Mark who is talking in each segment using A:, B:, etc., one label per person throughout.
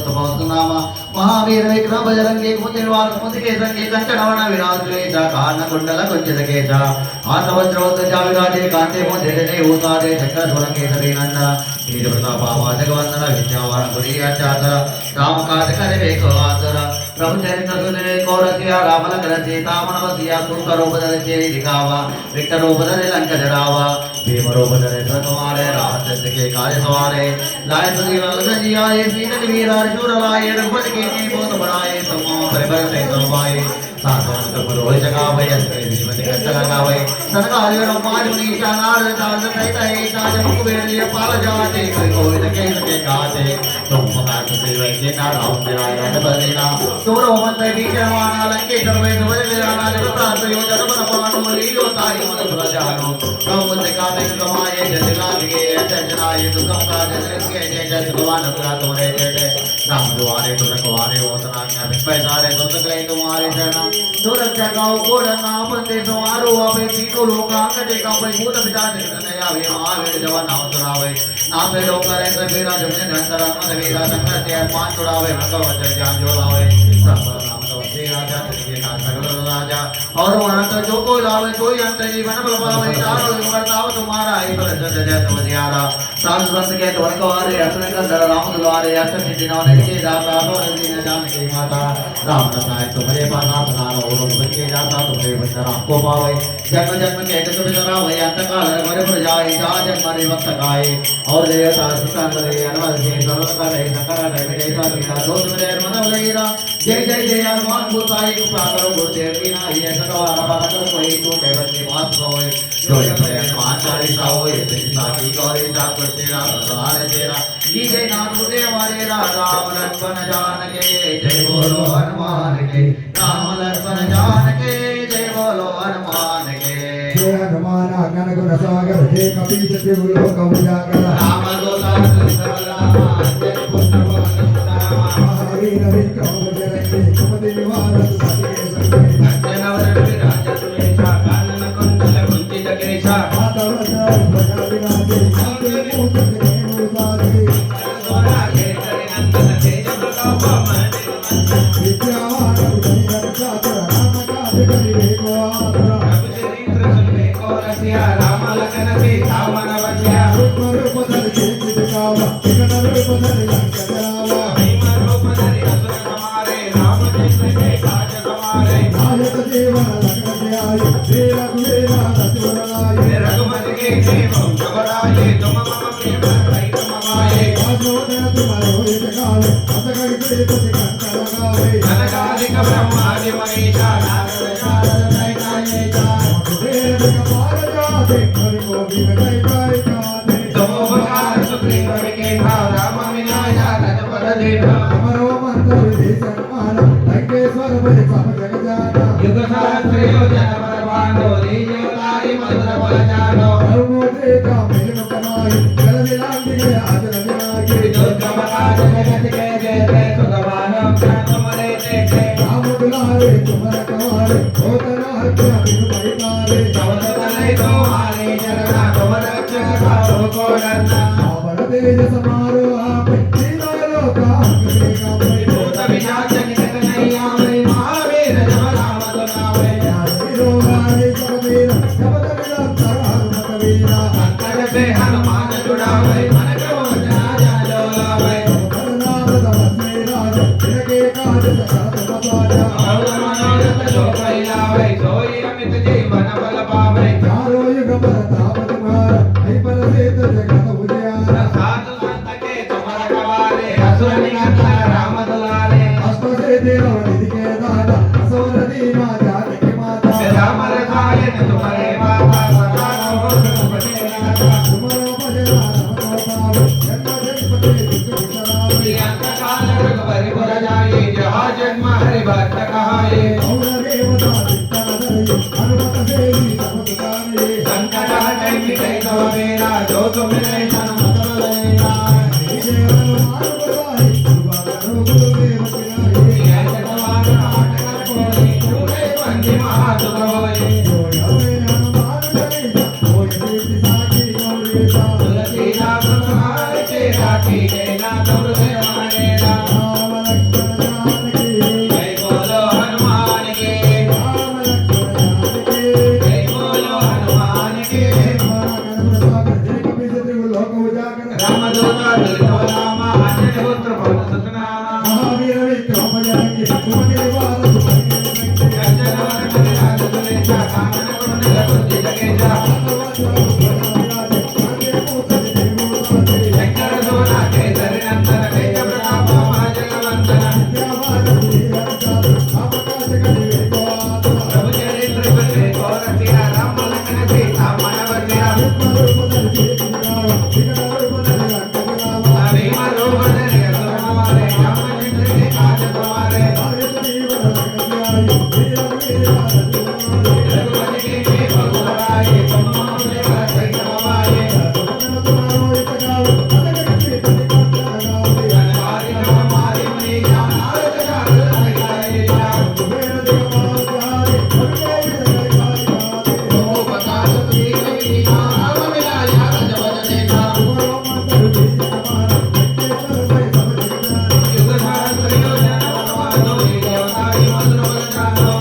A: नाम महावीर विक्रम बजरंगी कुंतिवार कुंतिके संगे कंचनवर्ण विराजवेश कान कुंडल कुंचित केश आसवज्रवत्वजा विराजे कांते मोदिते भूतादे चक्र स्वरंगे सरीनंद वीर प्रतापा जगवंदन विद्यावान पुरीयाचातर राम काज करे वेको आतर प्रभु चरित्र सुने कौरसिया राम लखन सीता मनवसिया सुख रूप धरे दिखावा विकट रूप धरे लंक जरावा भीम रूप धरे तुम्हारे रामचंद्र के कार्य सवारे लाए सुजीवन लखन जी आए सीन वीर शूर लाए रघुपति के बहुत बढ़ाए तुम परिबर से तुम्हारे साधन तुम रोज जगावे असरे जीवन के लगावे सरकार रो पांच मुनीषा नार दास कहता है ताज मुख बेड़िए पाल जाते कोई कोई के काटे तुम पका के वैसे ना राम तेरा याद बदेना तुमरो मत बीचवाना लंके सर्वे दुवे विराना जगत यो जगत पानो लीलो तारी मन प्रजानो प्रभु से काटे कमाए जगला के चंचनाए दुखम का जगत के जय भगवान तुरा तोरे जय राम द्वारे तुम रखवारे ओतना क्या पैसारे तो तकले तुम्हारे शरण दुरत जगाओ कोड नाम ते तुम्हारो अबे तीनो लोकांग के का भूत विचार नया वे महावीर जवान नाम सुनावे नापे लोक करे से मेरा जमने धंतर मन वीरा शंकर से पांच उड़ावे भगवत ज्ञान जोलावे सब नाम तो श्री राजा के का सगल राजा और वहां तो जो कोई लावे कोई अंत जीवन बलवावे चारों युग बताओ तुम्हारा ही पर जय तुम जियारा साध संत के द्वार को आरे अपने कंदर राम द्वारे अष्ट सिद्धियों ने के दाता और दीन जान की माता राम बताए तुम्हारे पाना बनाओ और बच्चे जाता तुम्हारे बंदर आपको पावे जन्म जन्म के दुख बिसरा वही अंत काल मरे पर जाए जा जन्म मरे वक्त खाए और देवता सुखान करे अनवल से सर्व करे सकरा करे देवता पिता दोष मेरे मन लईरा जय जय जय हनुमान गोसाई कृपा करो गुरुदेव की ना ये सगवार बात करो कोई टूटे बच्चे मात होए जो ये पांचाली सा होए पिता की गौरी जात तेरा सहारे तेरा जी जय नाथ उदय हमारे राम लक्ष्मण जान के जय बोलो हनुमान के राम लक्ष्मण जान के जय बोलो हनुमान के
B: जय हनुमान आज्ञा गुण सागर जय कपीश तिहु लोक उजागर
A: राम दूता राम जय पुत्र
B: महावीर विक्रम बजरंगी कुमति निवार सुमति के संगे
A: कंचनवरण विराज सुमेशा कानन कुंडल कुंचित केशा
B: माधव जय भजा विराजे कांते मूषक धेनु साजे
A: सोना के करे नंदन तेज प्रताप मणि
B: विद्यावान बुद्धि चातुर राम काज करिबे को आतुर
A: प्रभु चरित्र सुने को रसिया राम लखन सीता मन बसिया
B: रूप रूप धरि खेत दिखावा विकट रूप धरि लंक जरावा
A: भीम रूप धरि असुर समारे रामचंद्र के काज सवारे
B: नायक जीवन लखन ध्याय श्री रघुवीरा रघुवर लाए
A: रघुपति के देव जबराए तुम मम प्रेम भई तुम माए
B: आजो ने तुम्हारे होए जगावे अत कहि प्रीत से कंठ लगावे
A: जनकालिक ब्रह्मादि मनीषा नारद शारद दैताये जा
B: देव कपाल जाते हरि गोविंद जय जय गाते
A: तुम उपकार सुग्रीव के भाव राम विनाया रजपद दीना
B: अमरो मंत्र विभीषण मान लंकेश्वर भय सब जग जाना
A: युग सहस्र योजन बलवानो लील्यो लाई मधुर बल जानो
B: सर्वोदय का मेल कमाई जल दिलांग के आज रजनागी
A: दुर्गम काज जगत के जय सुगवानो तुमरे देखे
B: राम दुलारे तुम्हारा कमारे होतना हत्या बिनु परितारे
A: चवन तनय तुम्हारे चरना तुम रक्षक करो को डरना
B: रावण तेज समारो आप तीनों लोका अंगे कापे
A: भूत पिशाच निकट नहीं आवे महावीर जब नाम सुनावे
B: रोगारे सब वीर जब तक लंका हनुमत वीरा
A: संकट से हनुमान छुड़ावे मन को जना जालो लावे
B: नाम तमसे राज जिनके काज सकल बसाजा
A: और मनोरथ जो कोई लावे सोई अमित जीवन बल पावे
B: चारों युग प्रताप तुम्हारा नहीं पर सेत जगत उजियारा
A: साधु संत के तुम्हारा गवारे असुर निकंदन राम दुलारे
B: अष्ट से तेरो निधि के दाता असुर दीना जाति की माता
A: राम रसायन तुम्हारे माता सदा रहो सुखपति नाथा
B: तुम्हारा भजन राम को पावे जन्म जन्मपति दुख विसरावे
A: अंत काल रघुबर पुर जाए जहाँ जन्म हरि भक्त कहाए
B: और देवता चित्ता धरे हनुमत सेवी सब सुधारे
A: संकट हटै मिटै सब बेरा जो तुम दर्शन मत बलैया
B: जय हनुमान गोसाई कृपा करो गुरुदेव की नाई
A: जय जगवान नाटक कोई छूटे बंदी महासुख होए
B: हनुमान चालीसा कोई देवी साखी गौरीसा
A: तुलसीदास तुम्हारे चेरा की जय ना तुम से हमारे राम रामदूता दुर्गम नाम अंजनी पुत्र पवन सुत नाम
B: महावीर विक्रम बजरंगी सुमति निवार सुमति
A: जगन्नाथ राज दुलेशा कामन गुण लकुंज जगेशा शंकर सोना केसरी नंदन तेज प्रताप महाजगवंदन प्रभु चरित्र बसे गौरतिया राम लखन सीता मन बसिया भीम रूप धरि असुर मारे रामचंद्र के काज सवारे रघुपति के भगुराए तुम मोरे भरत समाये हनुमारी हमारी मनी जान नारद सागर लगाए ओ बता सुखी कवि नाम मिलाया रजबद देखा युग सहस्र योजन मनमानो देवताई मधुर बल जानो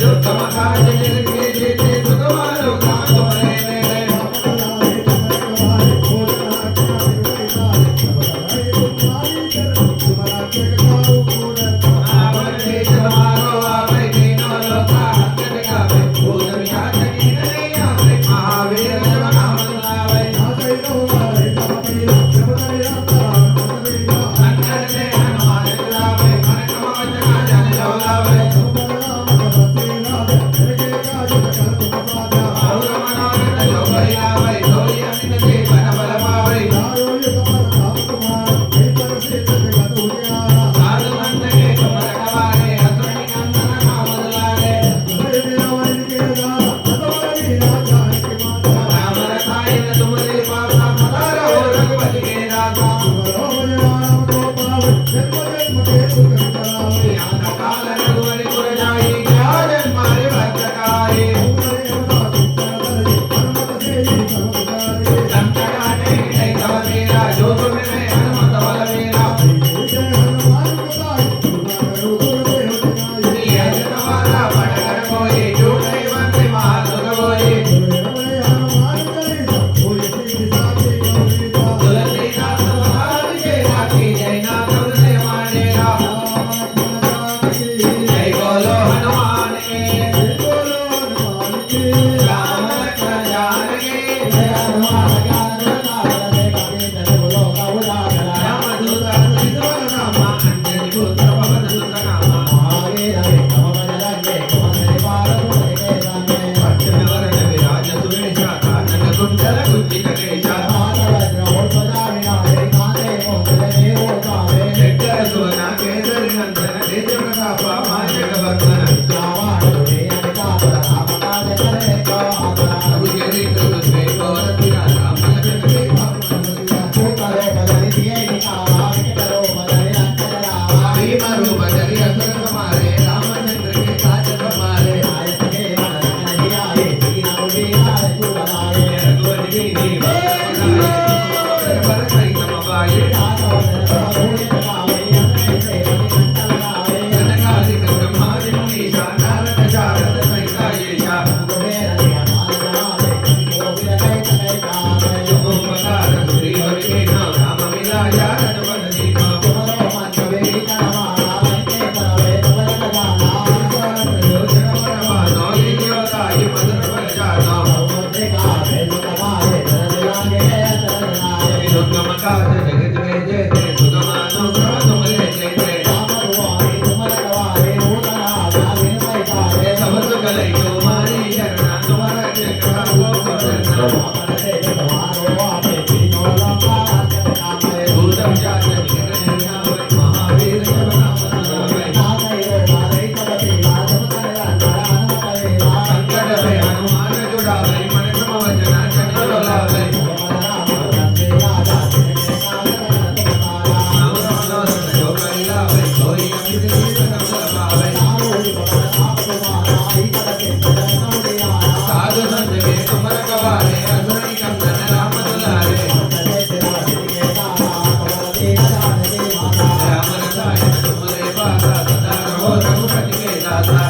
A: दुर्गम काज जग के जेते सुगमानो काम तुम्हारे मेरे आवर देश हमारो आवे तीनों लोका हंसत गावे भूत विशाल कीन नहीं आवे महावीर जब नाम सुनावे संकट से हनुमान छुड़ावे मन क्रम वचना जन लौलावे और मनोरथ जो कोई आवे सोई अमित जीवन बल पावे साधु संत के तुम रखवारे असुर निकंदन नाम दुलारे राम रखाए न तुमरे पासा पधारो रघुपति के दासा यहाँ काल रघुवर पुर जाई क्या जन मारे भक्त काए संकट हटे मिटै सब तेरा जो तुम में हनुमत बल मेरा यश तुम्हारा बड़कर कोई झूठे बंदे महासुर बोले तुलसीदास तुम्हारी के राखी जयनाथ तुमसे मानेगा जय बोलो हनुमान के राम लक्ष्मण जान के रामदूता तुल्य नाम अंजनी पुत्र पवन सुत नाम अर्जुन वरद विराज सुरेशा कानन कुंडल कुंचित केशा शंकर सोना केसरी नंदन तेज प्रताप महाजगवंदन प्रभु चरित्र बसे गौरतिया राम लखन सीता भीम रूप धरि असुर समारे रामचंद्र के काज सवारे रघुपति के भरत समाये सनकादिक ब्रह्मादि मुनीषा नारद शारद सहिता येषा उपकार सुग्रीव के नाम राम मिलाया रघुपति देखा योजन परमानो ये देवता ये मधुर बल जानो दुर्गम काज जगत में जेते सुगमानो तुमरे जेते सब सुख लई तुम्हारी शरणा तुम्हारा चक्र वो करना भूतम जात निकट नहीं आवे महावीर जब नाम सुनावे संकट में हनुमान जुड़ावे मन क्रम वचना जन लौलावे नाम मनोरथ जो कोई लावे सोई अमित जीवन बल पावे साधु संत के तुम रखवारे असुर निकंदन राम दुलारे राम रसायन तुमरे पासा सदा रहो रघुपति के दासा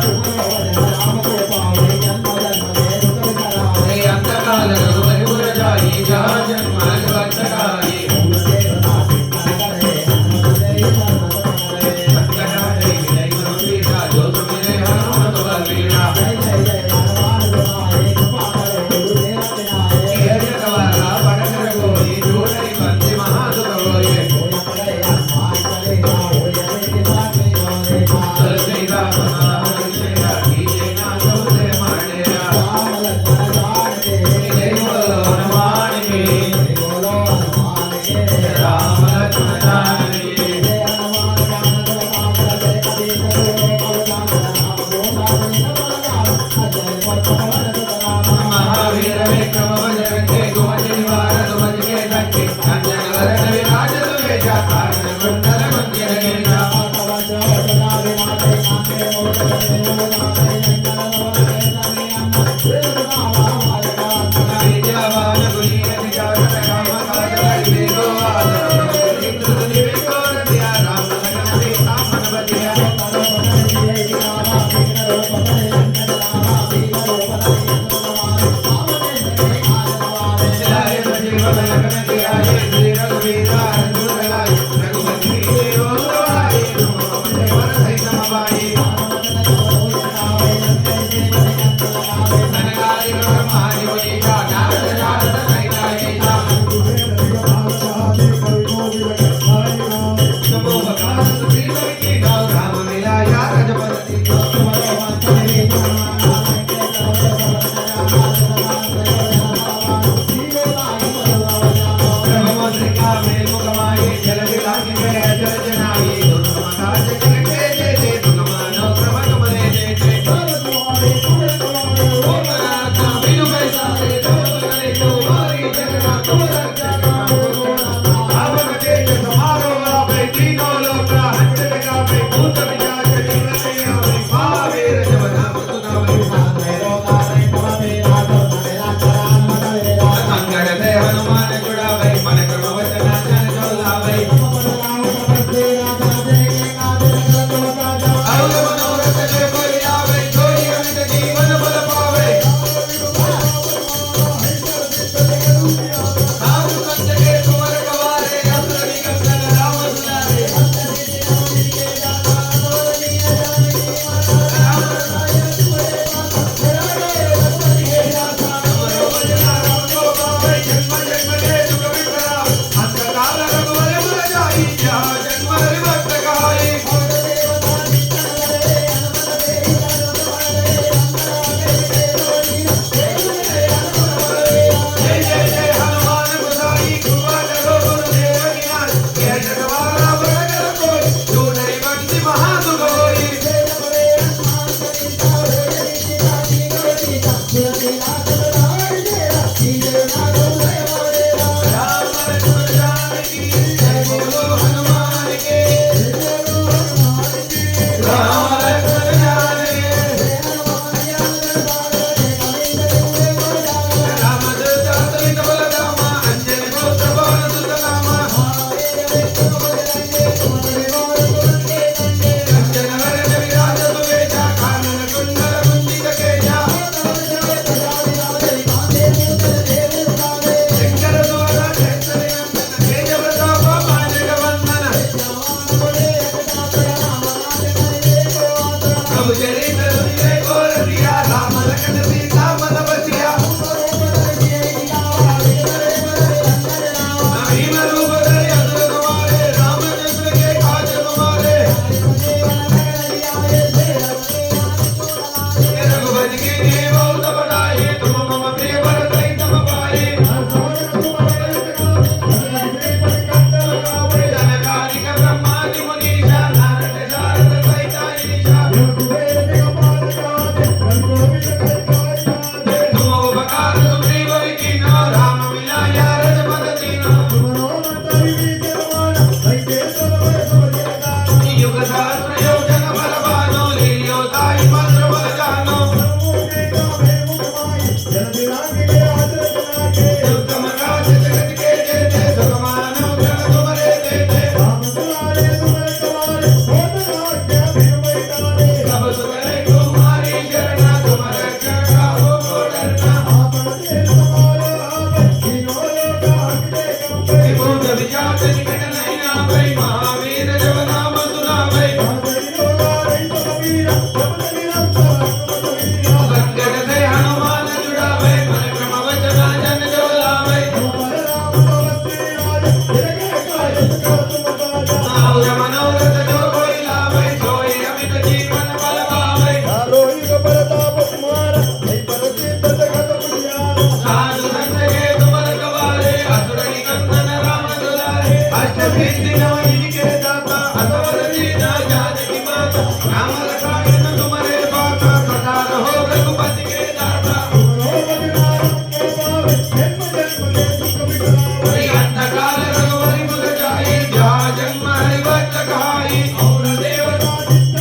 B: जन्म हरिवत खाई और देवता चित्त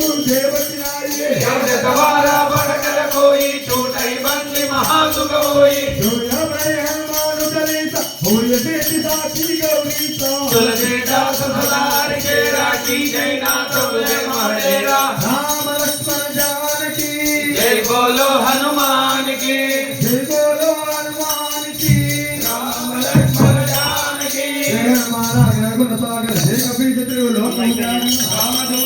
B: गुरुदेवची नाही
C: एवढे द्वारा बडकर कोई छोटाई बंदी महासुख होई
B: जोया बाई हनुमान चालीसा होय बेटी साथी गौरीचा
C: तुलसी दास सदार के राखी जय नाथ तुझे मारेरा
B: राम लक्ष्मण जानकी
C: जय बोलो हनुमान